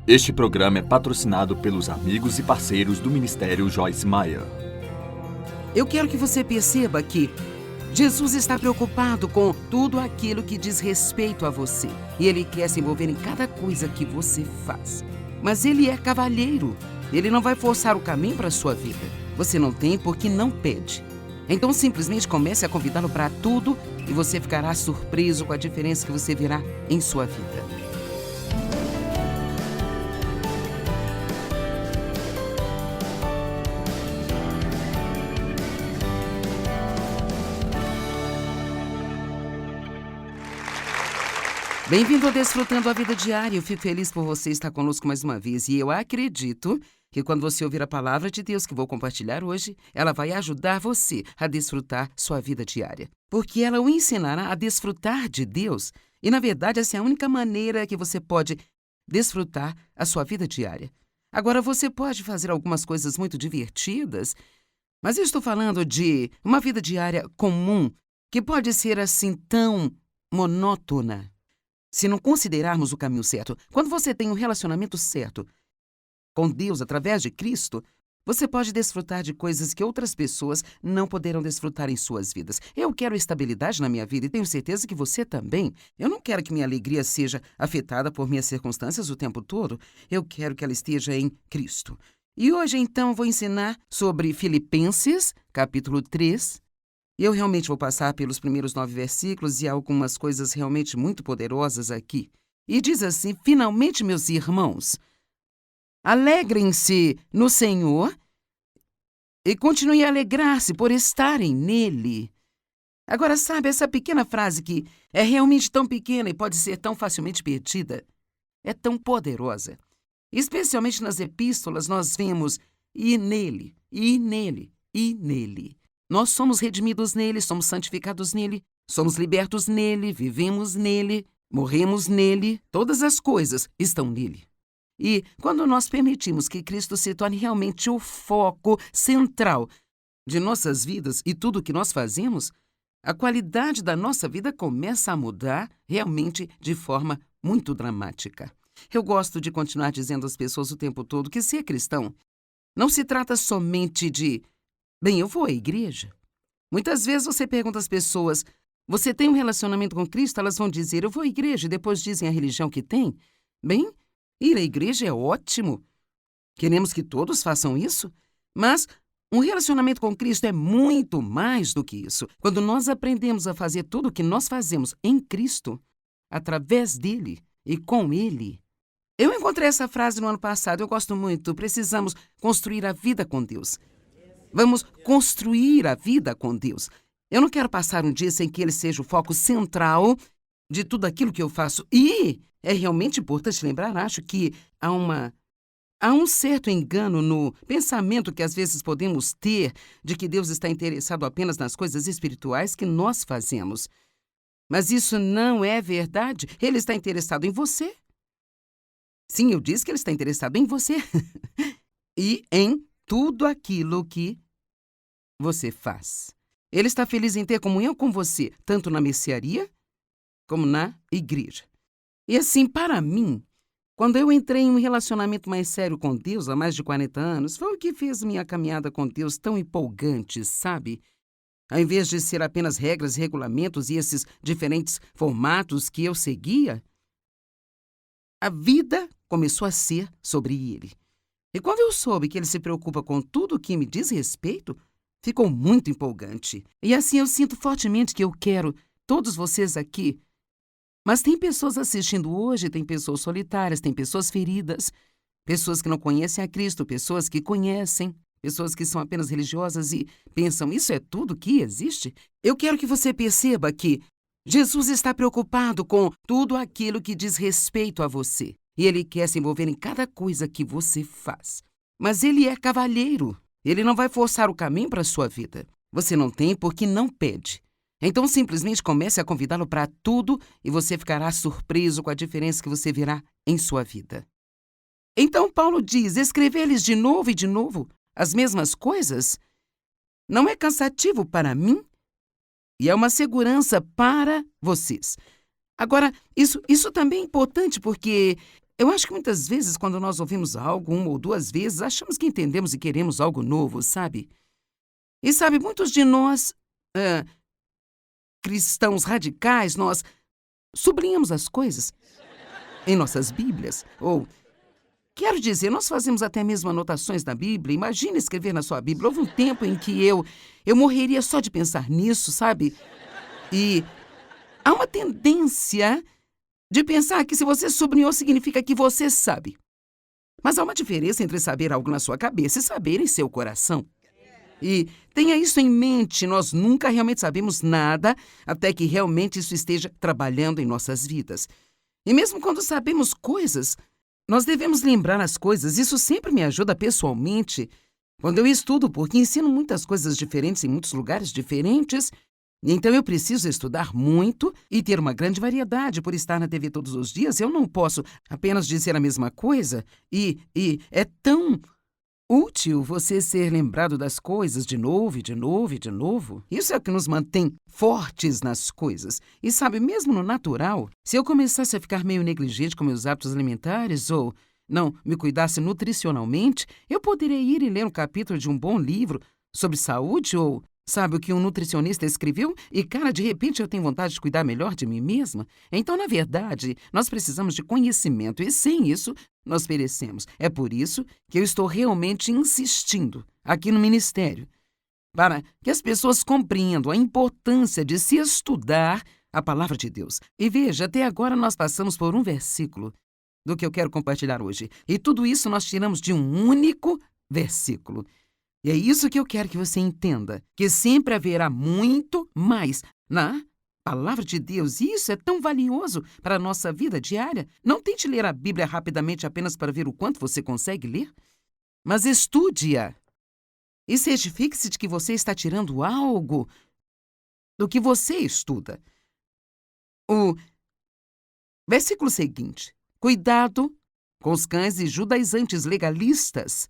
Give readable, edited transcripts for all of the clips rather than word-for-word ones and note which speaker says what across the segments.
Speaker 1: Este programa é patrocinado pelos amigos e parceiros do Ministério Joyce Meyer.
Speaker 2: Eu quero que você perceba que Jesus está preocupado com tudo aquilo que diz respeito a você. E Ele quer se envolver em cada coisa que você faz. Mas Ele é cavalheiro. Ele não vai forçar o caminho para a sua vida. Você não tem porque não pede. Então simplesmente comece a convidá-lo para tudo e você ficará surpreso com a diferença que você verá em sua vida. Bem-vindo a Desfrutando a Vida Diária. Eu fico feliz por você estar conosco mais uma vez. E eu acredito que quando você ouvir a palavra de Deus que vou compartilhar hoje, ela vai ajudar você a desfrutar sua vida diária. Porque ela o ensinará a desfrutar de Deus. E, na verdade, essa é a única maneira que você pode desfrutar a sua vida diária. Agora, você pode fazer algumas coisas muito divertidas, mas eu estou falando de uma vida diária comum, que pode ser assim tão monótona. Se não considerarmos o caminho certo, quando você tem um relacionamento certo com Deus através de Cristo, você pode desfrutar de coisas que outras pessoas não poderão desfrutar em suas vidas. Eu quero estabilidade na minha vida e tenho certeza que você também. Eu não quero que minha alegria seja afetada por minhas circunstâncias o tempo todo. Eu quero que ela esteja em Cristo. E hoje, então, vou ensinar sobre Filipenses, capítulo 3. Eu realmente vou passar pelos primeiros 9 versículos e há algumas coisas realmente muito poderosas aqui. E diz assim: finalmente, meus irmãos, alegrem-se no Senhor e continuem a alegrar-se por estarem nele. Agora, sabe, essa pequena frase que é realmente tão pequena e pode ser tão facilmente perdida, é tão poderosa. Especialmente nas epístolas, nós vemos e nele, e nele, e nele. Nós somos redimidos nele, somos santificados nele, somos libertos nele, vivemos nele, morremos nele, todas as coisas estão nele. E quando nós permitimos que Cristo se torne realmente o foco central de nossas vidas e tudo o que nós fazemos, a qualidade da nossa vida começa a mudar realmente de forma muito dramática. Eu gosto de continuar dizendo às pessoas o tempo todo que ser cristão não se trata somente de bem, eu vou à igreja. Muitas vezes você pergunta às pessoas, você tem um relacionamento com Cristo? Elas vão dizer, eu vou à igreja, e depois dizem a religião que tem. Bem, ir à igreja é ótimo. Queremos que todos façam isso. Mas um relacionamento com Cristo é muito mais do que isso. Quando nós aprendemos a fazer tudo o que nós fazemos em Cristo, através dele e com ele. Eu encontrei essa frase no ano passado, eu gosto muito. Precisamos construir a vida com Deus. Vamos construir a vida com Deus. Eu não quero passar um dia sem que Ele seja o foco central de tudo aquilo que eu faço. E é realmente importante lembrar, acho que há um certo engano no pensamento que às vezes podemos ter de que Deus está interessado apenas nas coisas espirituais que nós fazemos. Mas isso não é verdade. Ele está interessado em você. Sim, eu disse que Ele está interessado em você. E em tudo aquilo que você faz. Ele está feliz em ter comunhão com você, tanto na mercearia como na igreja. E assim, para mim, quando eu entrei em um relacionamento mais sério com Deus há mais de 40 anos, foi o que fez minha caminhada com Deus tão empolgante, sabe? Ao invés de ser apenas regras, regulamentos e esses diferentes formatos que eu seguia, a vida começou a ser sobre ele. E quando eu soube que ele se preocupa com tudo o que me diz respeito, ficou muito empolgante. E assim eu sinto fortemente que eu quero todos vocês aqui. Mas tem pessoas assistindo hoje, tem pessoas solitárias, tem pessoas feridas, pessoas que não conhecem a Cristo, pessoas que conhecem, pessoas que são apenas religiosas e pensam, isso é tudo que existe? Eu quero que você perceba que Jesus está preocupado com tudo aquilo que diz respeito a você. E Ele quer se envolver em cada coisa que você faz. Mas Ele é cavalheiro. Ele não vai forçar o caminho para a sua vida. Você não tem porque não pede. Então simplesmente comece a convidá-lo para tudo e você ficará surpreso com a diferença que você verá em sua vida. Então Paulo diz, escrever-lhes de novo e de novo as mesmas coisas não é cansativo para mim e é uma segurança para vocês. Agora, isso também é importante porque Eu acho que muitas vezes, quando nós ouvimos algo 1 ou 2 vezes, achamos que entendemos e queremos algo novo, sabe? E sabe, muitos de nós, cristãos radicais, nós sublinhamos as coisas em nossas Bíblias. Ou, quero dizer, nós fazemos até mesmo anotações na Bíblia. Imagina escrever na sua Bíblia. Houve um tempo em que eu morreria só de pensar nisso, sabe? E há uma tendência de pensar que se você sublinhou, significa que você sabe. Mas há uma diferença entre saber algo na sua cabeça e saber em seu coração. E tenha isso em mente, nós nunca realmente sabemos nada até que realmente isso esteja trabalhando em nossas vidas. E mesmo quando sabemos coisas, nós devemos lembrar as coisas. Isso sempre me ajuda pessoalmente. Quando eu estudo, porque ensino muitas coisas diferentes em muitos lugares diferentes, então eu preciso estudar muito e ter uma grande variedade. Por estar na TV todos os dias, eu não posso apenas dizer a mesma coisa. E é tão útil você ser lembrado das coisas de novo e de novo e de novo. Isso é o que nos mantém fortes nas coisas. E sabe, mesmo no natural, se eu começasse a ficar meio negligente com meus hábitos alimentares ou não me cuidasse nutricionalmente, eu poderia ir e ler um capítulo de um bom livro sobre saúde ou, sabe, o que um nutricionista escreveu e, cara, de repente eu tenho vontade de cuidar melhor de mim mesma. Então, na verdade, nós precisamos de conhecimento e, sem isso, nós perecemos. É por isso que eu estou realmente insistindo aqui no ministério, para que as pessoas compreendam a importância de se estudar a palavra de Deus. E veja, até agora nós passamos por um versículo do que eu quero compartilhar hoje. E tudo isso nós tiramos de um único versículo. E é isso que eu quero que você entenda, que sempre haverá muito mais na palavra de Deus. E isso é tão valioso para a nossa vida diária. Não tente ler a Bíblia rapidamente apenas para ver o quanto você consegue ler, mas estude-a. E certifique-se de que você está tirando algo do que você estuda. O versículo seguinte: cuidado com os cães e judaizantes legalistas.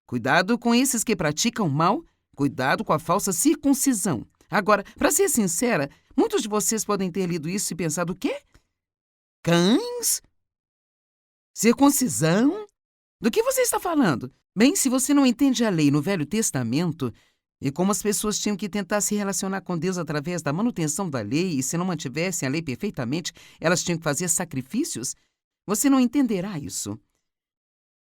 Speaker 2: Cuidado com esses que praticam mal. Cuidado com a falsa circuncisão. Agora, para ser sincera, muitos de vocês podem ter lido isso e pensado: o quê? Cães? Circuncisão? Do que você está falando? Bem, se você não entende a lei no Velho Testamento e como as pessoas tinham que tentar se relacionar com Deus através da manutenção da lei, e se não mantivessem a lei perfeitamente, elas tinham que fazer sacrifícios, você não entenderá isso.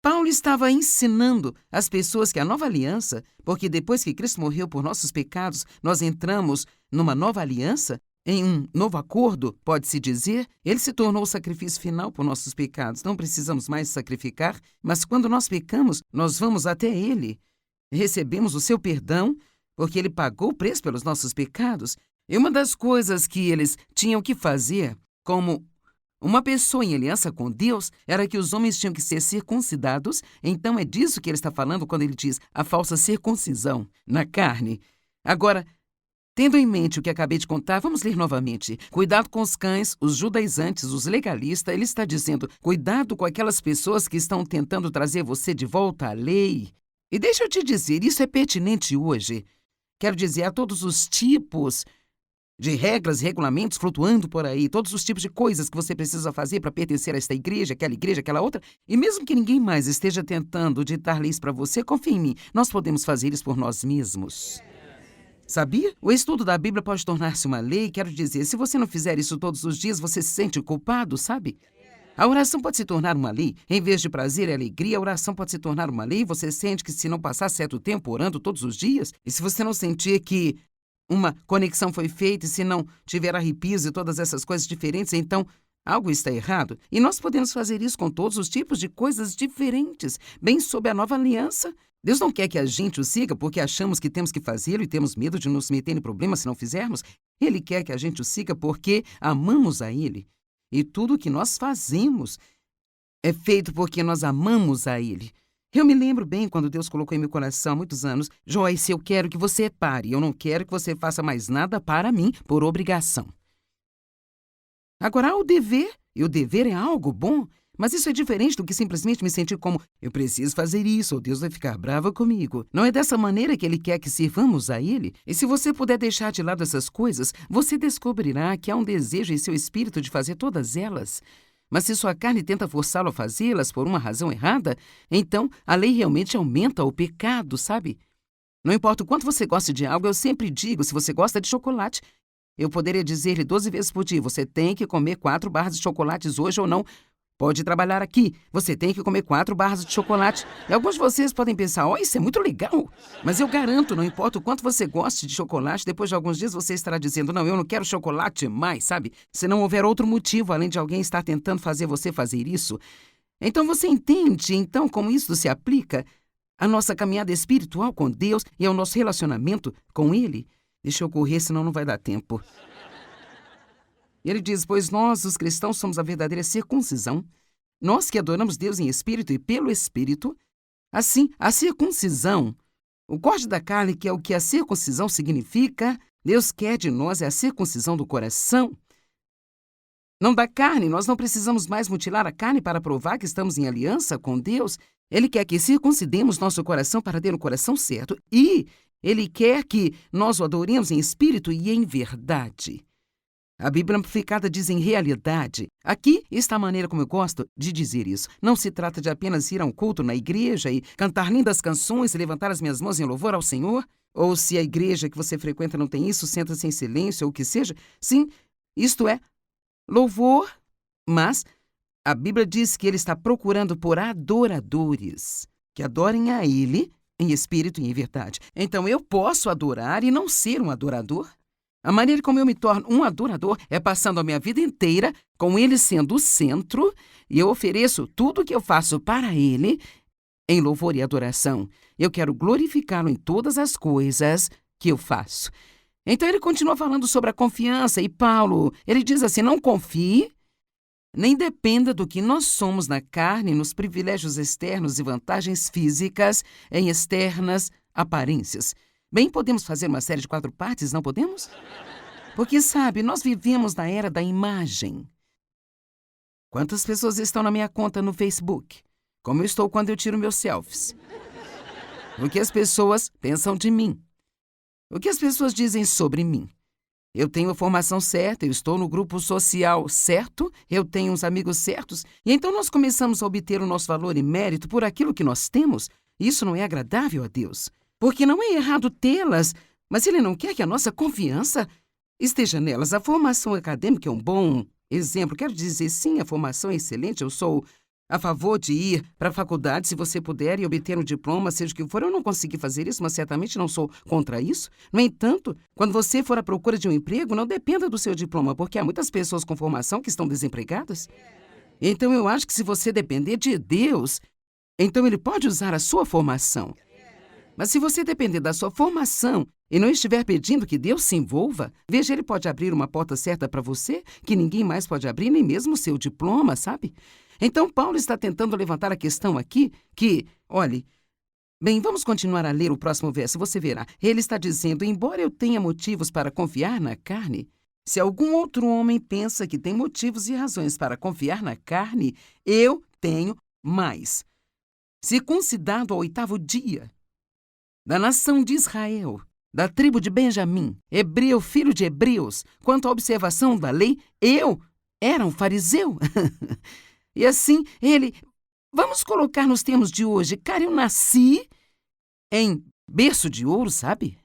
Speaker 2: Paulo estava ensinando às pessoas que a nova aliança, porque depois que Cristo morreu por nossos pecados, nós entramos numa nova aliança, em um novo acordo, pode-se dizer. Ele se tornou o sacrifício final por nossos pecados. Não precisamos mais sacrificar, mas quando nós pecamos, nós vamos até Ele. Recebemos o seu perdão, porque Ele pagou o preço pelos nossos pecados. E uma das coisas que eles tinham que fazer, como uma pessoa em aliança com Deus, era que os homens tinham que ser circuncidados. Então é disso que ele está falando quando ele diz a falsa circuncisão na carne. Agora, tendo em mente o que acabei de contar, vamos ler novamente. Cuidado com os cães, os judaizantes, os legalistas. Ele está dizendo, cuidado com aquelas pessoas que estão tentando trazer você de volta à lei. E deixa eu te dizer, isso é pertinente hoje. Quero dizer, a todos os tipos de regras e regulamentos flutuando por aí, todos os tipos de coisas que você precisa fazer para pertencer a esta igreja, aquela outra, e mesmo que ninguém mais esteja tentando ditar leis para você, confie em mim, nós podemos fazer isso por nós mesmos. Sabia? O estudo da Bíblia pode tornar-se uma lei. Quero dizer, se você não fizer isso todos os dias, você se sente culpado, sabe? A oração pode se tornar uma lei. Em vez de prazer e alegria, a oração pode se tornar uma lei. Você sente que se não passar certo tempo orando todos os dias, e se você não sentir que uma conexão foi feita e se não tiver arrepios e todas essas coisas diferentes, então algo está errado. E nós podemos fazer isso com todos os tipos de coisas diferentes, bem sob a nova aliança. Deus não quer que a gente o siga porque achamos que temos que fazê-lo e temos medo de nos meter em problemas se não fizermos. Ele quer que a gente o siga porque amamos a Ele. E tudo o que nós fazemos é feito porque nós amamos a Ele. Eu me lembro bem quando Deus colocou em meu coração há muitos anos: Joyce, eu quero que você pare. Eu não quero que você faça mais nada para mim por obrigação. Agora, há o dever, e o dever é algo bom, mas isso é diferente do que simplesmente me sentir como eu preciso fazer isso ou Deus vai ficar bravo comigo. Não é dessa maneira que Ele quer que sirvamos a Ele. E se você puder deixar de lado essas coisas, você descobrirá que há um desejo em seu espírito de fazer todas elas. Mas se sua carne tenta forçá-lo a fazê-las por uma razão errada, então a lei realmente aumenta o pecado, sabe? Não importa o quanto você goste de algo, eu sempre digo, se você gosta de chocolate, eu poderia dizer-lhe 12 vezes por dia, você tem que comer 4 barras de chocolates hoje ou não. Pode trabalhar aqui, você tem que comer 4 barras de chocolate. E alguns de vocês podem pensar, isso é muito legal. Mas eu garanto, não importa o quanto você goste de chocolate, depois de alguns dias você estará dizendo, não, eu não quero chocolate mais, sabe? Se não houver outro motivo, além de alguém estar tentando fazer você fazer isso. Então você entende, então, como isso se aplica à nossa caminhada espiritual com Deus e ao nosso relacionamento com Ele? Deixa eu correr, senão não vai dar tempo. Ele diz, pois nós, os cristãos, somos a verdadeira circuncisão. Nós que adoramos Deus em espírito e pelo espírito. Assim, a circuncisão, o corte da carne, que é o que a circuncisão significa, Deus quer de nós é a circuncisão do coração. Não da carne, nós não precisamos mais mutilar a carne para provar que estamos em aliança com Deus. Ele quer que circuncidemos nosso coração para ter o coração certo. E Ele quer que nós o adoremos em espírito e em verdade. A Bíblia Amplificada diz em realidade. Aqui está a maneira como eu gosto de dizer isso. Não se trata de apenas ir a um culto na igreja e cantar lindas canções e levantar as minhas mãos em louvor ao Senhor. Ou se a igreja que você frequenta não tem isso, senta-se em silêncio ou o que seja. Sim, isto é louvor, mas a Bíblia diz que Ele está procurando por adoradores que adorem a Ele em espírito e em verdade. Então eu posso adorar e não ser um adorador? A maneira como eu me torno um adorador é passando a minha vida inteira com Ele sendo o centro e eu ofereço tudo o que eu faço para Ele em louvor e adoração. Eu quero glorificá-lo em todas as coisas que eu faço. Então ele continua falando sobre a confiança e Paulo, ele diz assim, não confie, nem dependa do que nós somos na carne, nos privilégios externos e vantagens físicas em externas aparências. Bem, podemos fazer uma série de 4 partes, não podemos? Porque, sabe, nós vivemos na era da imagem. Quantas pessoas estão na minha conta no Facebook? Como eu estou quando eu tiro meus selfies? O que as pessoas pensam de mim? O que as pessoas dizem sobre mim? Eu tenho a formação certa, eu estou no grupo social certo, eu tenho uns amigos certos, e então nós começamos a obter o nosso valor e mérito por aquilo que nós temos. Isso não é agradável a Deus. Porque não é errado tê-las, mas Ele não quer que a nossa confiança esteja nelas. A formação acadêmica é um bom exemplo. Quero dizer, sim, a formação é excelente. Eu sou a favor de ir para a faculdade, se você puder, e obter um diploma, seja o que for. Eu não consegui fazer isso, mas certamente não sou contra isso. No entanto, quando você for à procura de um emprego, não dependa do seu diploma, porque há muitas pessoas com formação que estão desempregadas. Então, eu acho que se você depender de Deus, então Ele pode usar a sua formação. Mas se você depender da sua formação e não estiver pedindo que Deus se envolva, veja, Ele pode abrir uma porta certa para você que ninguém mais pode abrir, nem mesmo o seu diploma, sabe? Então, Paulo está tentando levantar a questão aqui que, olhe, bem, vamos continuar a ler o próximo verso, você verá. Ele está dizendo, embora eu tenha motivos para confiar na carne, se algum outro homem pensa que tem motivos e razões para confiar na carne, eu tenho mais. Circuncidado ao 8º dia, da nação de Israel, da tribo de Benjamim, hebreu, filho de hebreus, quanto à observação da lei, eu era um fariseu. E assim, vamos colocar nos termos de hoje, cara, eu nasci em berço de ouro, sabe?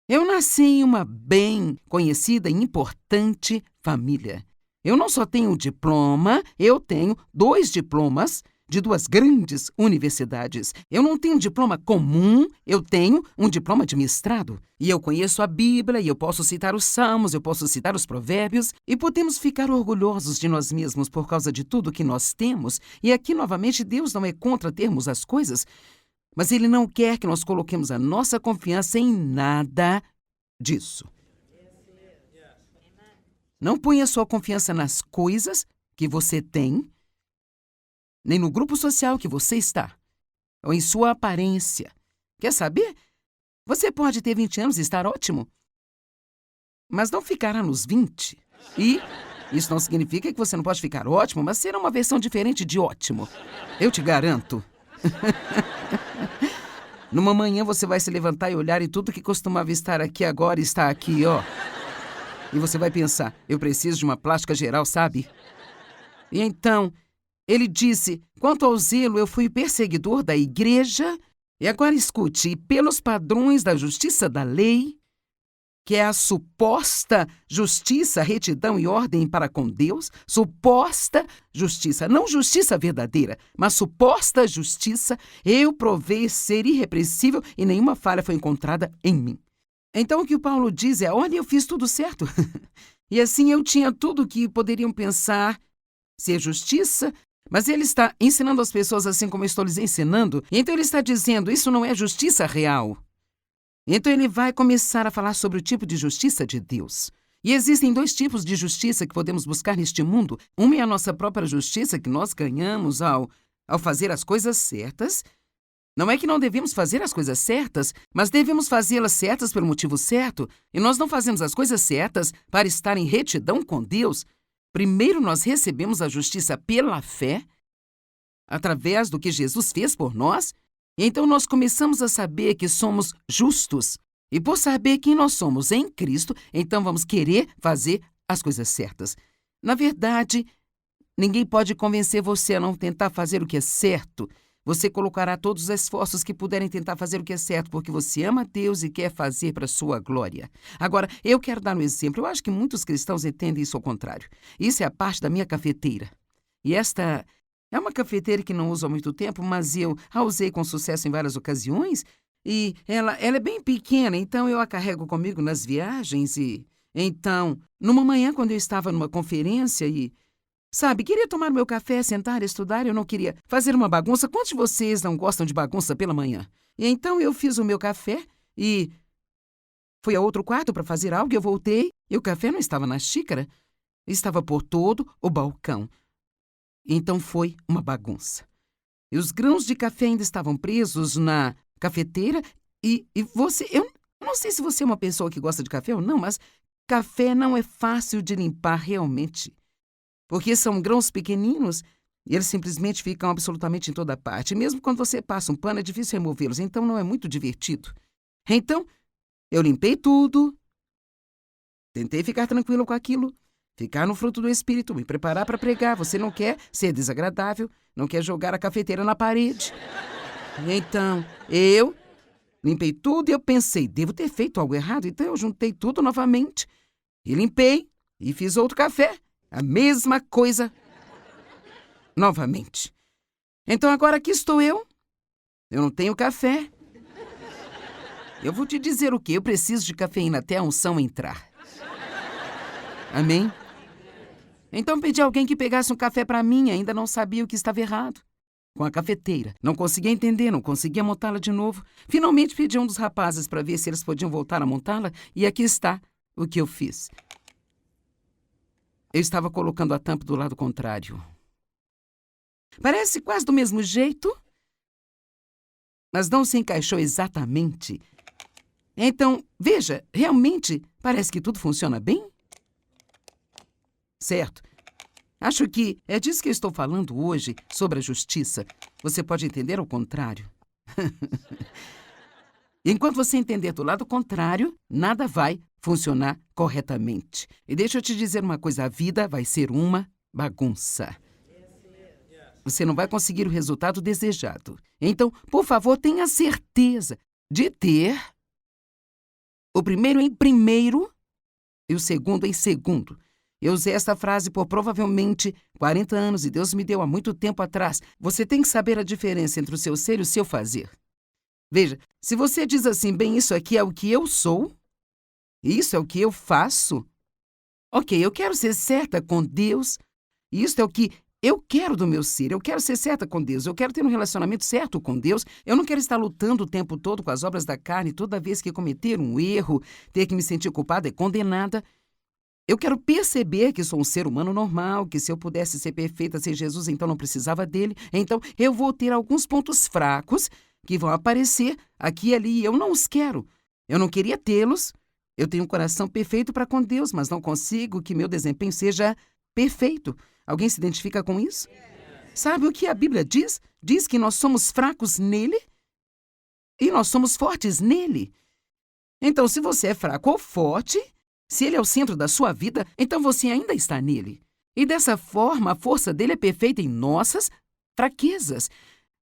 Speaker 2: Eu nasci em uma bem conhecida e importante família. Eu não só tenho um diploma, eu tenho 2 diplomas de 2 grandes universidades. Eu não tenho um diploma comum, eu tenho um diploma de mestrado. E eu conheço a Bíblia, e eu posso citar os Salmos, eu posso citar os Provérbios, e podemos ficar orgulhosos de nós mesmos por causa de tudo que nós temos. E aqui, novamente, Deus não é contra termos as coisas, mas Ele não quer que nós coloquemos a nossa confiança em nada disso. Não ponha sua confiança nas coisas que você tem, nem no grupo social que você está, ou em sua aparência. Quer saber? Você pode ter 20 anos e estar ótimo, mas não ficará nos 20. E isso não significa que você não pode ficar ótimo, mas será uma versão diferente de ótimo. Eu te garanto. Numa manhã você vai se levantar e olhar e tudo que costumava estar aqui agora está aqui, ó. E você vai pensar, eu preciso de uma plástica geral, sabe? E então, ele disse, quanto ao zelo, eu fui perseguidor da igreja. E agora escute, e pelos padrões da justiça da lei, que é a suposta justiça, retidão e ordem para com Deus, suposta justiça, não justiça verdadeira, mas suposta justiça, eu provei ser irrepreensível e nenhuma falha foi encontrada em mim. Então o que o Paulo diz é, olha, eu fiz tudo certo. E assim eu tinha tudo o que poderiam pensar ser justiça, mas ele está ensinando as pessoas assim como eu estou lhes ensinando, e então ele está dizendo, isso não é justiça real. Então ele vai começar a falar sobre o tipo de justiça de Deus. E existem 2 tipos de justiça que podemos buscar neste mundo. Uma é a nossa própria justiça que nós ganhamos ao fazer as coisas certas. Não é que não devemos fazer as coisas certas, mas devemos fazê-las certas pelo motivo certo. E nós não fazemos as coisas certas para estar em retidão com Deus. Primeiro nós recebemos a justiça pela fé, através do que Jesus fez por nós. E então nós começamos a saber que somos justos. E por saber quem nós somos em Cristo, então vamos querer fazer as coisas certas. Na verdade, ninguém pode convencer você a não tentar fazer o que é certo. Você colocará todos os esforços que puderem tentar fazer o que é certo, porque você ama Deus e quer fazer para a sua glória. Agora, eu quero dar um exemplo. Eu acho que muitos cristãos entendem isso ao contrário. Isso é a parte da minha cafeteira. E esta é uma cafeteira que não uso há muito tempo, mas eu a usei com sucesso em várias ocasiões. E ela é bem pequena, então eu a carrego comigo nas viagens. E então, numa manhã, quando eu estava numa conferência e, sabe, queria tomar meu café, sentar, estudar, eu não queria fazer uma bagunça. Quantos de vocês não gostam de bagunça pela manhã? E então eu fiz o meu café e fui a outro quarto para fazer algo e eu voltei e o café não estava na xícara, estava por todo o balcão. Então foi uma bagunça. E os grãos de café ainda estavam presos na cafeteira e você... Eu não sei se você é uma pessoa que gosta de café ou não, mas café não é fácil de limpar realmente. Porque são grãos pequeninos e eles simplesmente ficam absolutamente em toda parte. E mesmo quando você passa um pano, é difícil removê-los, então não é muito divertido. Então, eu limpei tudo, tentei ficar tranquilo com aquilo, ficar no fruto do Espírito, me preparar para pregar. Você não quer ser desagradável, não quer jogar a cafeteira na parede. Então, eu limpei tudo e eu pensei, devo ter feito algo errado, então eu juntei tudo novamente e limpei e fiz outro café. A mesma coisa novamente. Então agora aqui estou eu não tenho café. Eu vou te dizer o quê? Eu preciso de cafeína até a unção entrar. Amém? Então pedi a alguém que pegasse um café para mim, ainda não sabia o que estava errado com a cafeteira. Não conseguia entender, não conseguia montá-la de novo. Finalmente pedi a um dos rapazes para ver se eles podiam voltar a montá-la e aqui está o que eu fiz. Eu estava colocando a tampa do lado contrário. Parece quase do mesmo jeito, mas não se encaixou exatamente. Então, veja, realmente parece que tudo funciona bem? Certo. Acho que é disso que eu estou falando hoje, sobre a justiça. Você pode entender ao contrário. Enquanto você entender do lado contrário, nada vai funcionar corretamente. E deixa eu te dizer uma coisa, a vida vai ser uma bagunça. Você não vai conseguir o resultado desejado. Então, por favor, tenha certeza de ter o primeiro em primeiro e o segundo em segundo. Eu usei essa frase por provavelmente 40 anos e Deus me deu há muito tempo atrás. Você tem que saber a diferença entre o seu ser e o seu fazer. Veja, se você diz assim, bem, isso aqui é o que eu sou, isso é o que eu faço. Ok, eu quero ser certa com Deus, e isso é o que eu quero do meu ser. Eu quero ser certa com Deus, eu quero ter um relacionamento certo com Deus. Eu não quero estar lutando o tempo todo com as obras da carne, toda vez que cometer um erro, ter que me sentir culpada e condenada. Eu quero perceber que sou um ser humano normal, que se eu pudesse ser perfeita sem Jesus, então não precisava dele. Então eu vou ter alguns pontos fracos que vão aparecer aqui e ali e eu não os quero. Eu não queria tê-los. Eu tenho um coração perfeito para com Deus, mas não consigo que meu desempenho seja perfeito. Alguém se identifica com isso? Sabe o que a Bíblia diz? Diz que nós somos fracos nele e nós somos fortes nele. Então, se você é fraco ou forte, se ele é o centro da sua vida, então você ainda está nele. E dessa forma, a força dele é perfeita em nossas fraquezas.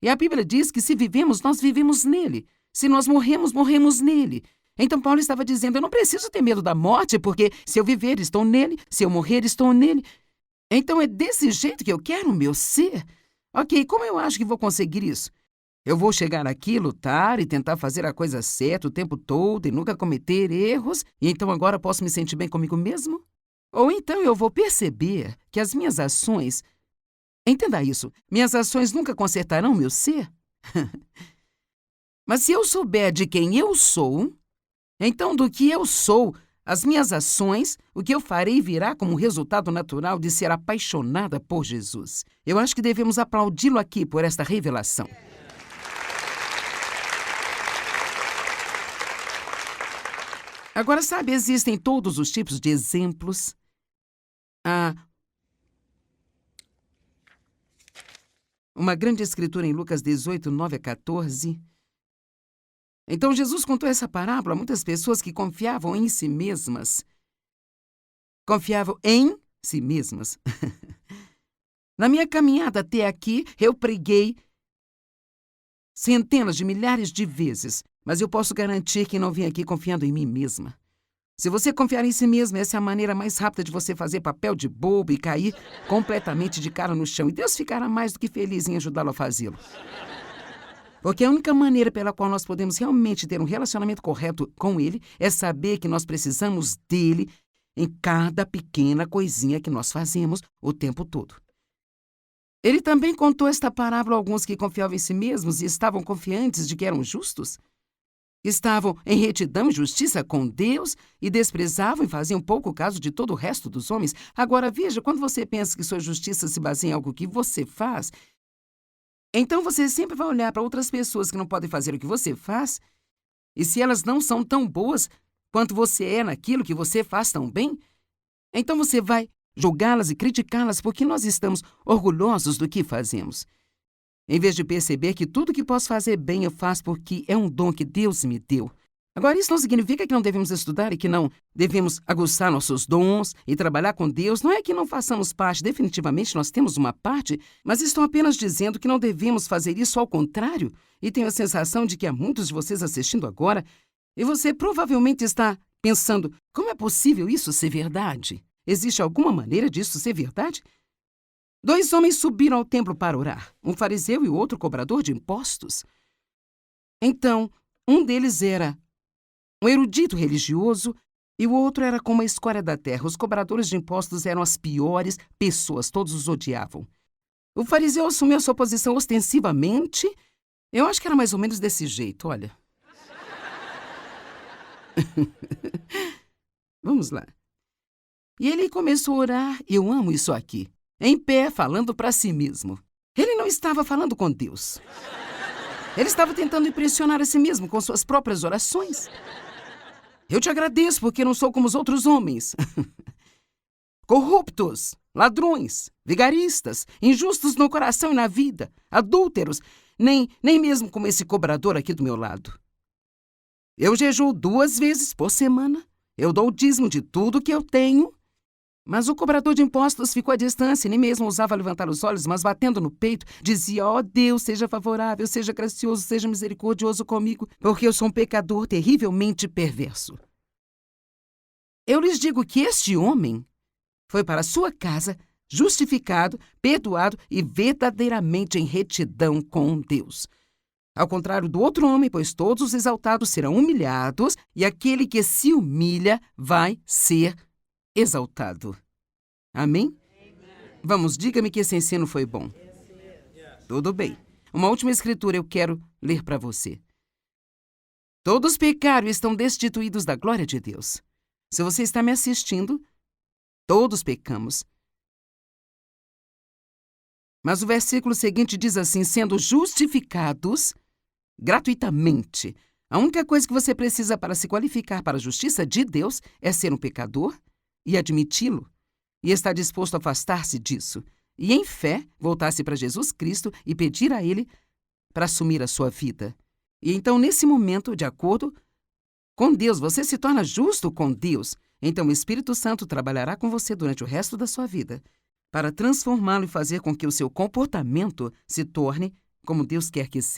Speaker 2: E a Bíblia diz que se vivemos, nós vivemos nele. Se nós morremos, morremos nele. Então Paulo estava dizendo, eu não preciso ter medo da morte, porque se eu viver, estou nele. Se eu morrer, estou nele. Então é desse jeito que eu quero o meu ser. Ok, como eu acho que vou conseguir isso? Eu vou chegar aqui, lutar e tentar fazer a coisa certa o tempo todo e nunca cometer erros, e então agora posso me sentir bem comigo mesmo? Ou então eu vou perceber que as minhas ações... Entenda isso, minhas ações nunca consertarão meu ser? Mas se eu souber de quem eu sou, então do que eu sou, as minhas ações, o que eu farei virá como resultado natural de ser apaixonada por Jesus. Eu acho que devemos aplaudi-lo aqui por esta revelação. Agora, sabe, existem todos os tipos de exemplos. Há uma grande escritura em Lucas 18, 9 a 14. Então, Jesus contou essa parábola a muitas pessoas que confiavam em si mesmas. Confiavam em si mesmas. Na minha caminhada até aqui, eu preguei centenas de milhares de vezes, mas eu posso garantir que não vim aqui confiando em mim mesma. Se você confiar em si mesmo, essa é a maneira mais rápida de você fazer papel de bobo e cair completamente de cara no chão. E Deus ficará mais do que feliz em ajudá-lo a fazê-lo. Porque a única maneira pela qual nós podemos realmente ter um relacionamento correto com Ele é saber que nós precisamos dele em cada pequena coisinha que nós fazemos o tempo todo. Ele também contou esta parábola a alguns que confiavam em si mesmos e estavam confiantes de que eram justos. Estavam em retidão e justiça com Deus e desprezavam e faziam pouco caso de todo o resto dos homens. Agora, veja, quando você pensa que sua justiça se baseia em algo que você faz, então você sempre vai olhar para outras pessoas que não podem fazer o que você faz, e se elas não são tão boas quanto você é naquilo que você faz tão bem, então você vai julgá-las e criticá-las porque nós estamos orgulhosos do que fazemos. Em vez de perceber que tudo que posso fazer bem eu faço porque é um dom que Deus me deu. Agora, isso não significa que não devemos estudar e que não devemos aguçar nossos dons e trabalhar com Deus. Não é que não façamos parte, definitivamente nós temos uma parte, mas estou apenas dizendo que não devemos fazer isso ao contrário. E tenho a sensação de que há muitos de vocês assistindo agora e você provavelmente está pensando, como é possível isso ser verdade? Existe alguma maneira disso ser verdade? 2 homens subiram ao templo para orar, um fariseu e o outro cobrador de impostos. Então, um deles era um erudito religioso e o outro era como a escória da terra. Os cobradores de impostos eram as piores pessoas, todos os odiavam. O fariseu assumiu sua posição ostensivamente. Eu acho que era mais ou menos desse jeito, olha. Vamos lá. E ele começou a orar, eu amo isso aqui, em pé, falando para si mesmo. Ele não estava falando com Deus. Ele estava tentando impressionar a si mesmo com suas próprias orações. Eu te agradeço porque não sou como os outros homens. Corruptos, ladrões, vigaristas, injustos no coração e na vida, adúlteros, nem mesmo como esse cobrador aqui do meu lado. Eu jejuo 2 vezes por semana. Eu dou o dízimo de tudo que eu tenho. Mas o cobrador de impostos ficou à distância e nem mesmo ousava levantar os olhos, mas batendo no peito, dizia, ó Deus, seja favorável, seja gracioso, seja misericordioso comigo, porque eu sou um pecador terrivelmente perverso. Eu lhes digo que este homem foi para sua casa justificado, perdoado e verdadeiramente em retidão com Deus. Ao contrário do outro homem, pois todos os exaltados serão humilhados e aquele que se humilha vai ser exaltado. Amém? Vamos, diga-me que esse ensino foi bom. Tudo bem. Uma última escritura eu quero ler para você. Todos pecaram e estão destituídos da glória de Deus. Se você está me assistindo, todos pecamos. Mas o versículo seguinte diz assim, sendo justificados gratuitamente. A única coisa que você precisa para se qualificar para a justiça de Deus é ser um pecador e admiti-lo, e estar disposto a afastar-se disso, e em fé voltar-se para Jesus Cristo e pedir a Ele para assumir a sua vida. E então, nesse momento, de acordo com Deus, você se torna justo com Deus. Então o Espírito Santo trabalhará com você durante o resto da sua vida. para transformá-lo e fazer com que o seu comportamento se torne como Deus quer que seja.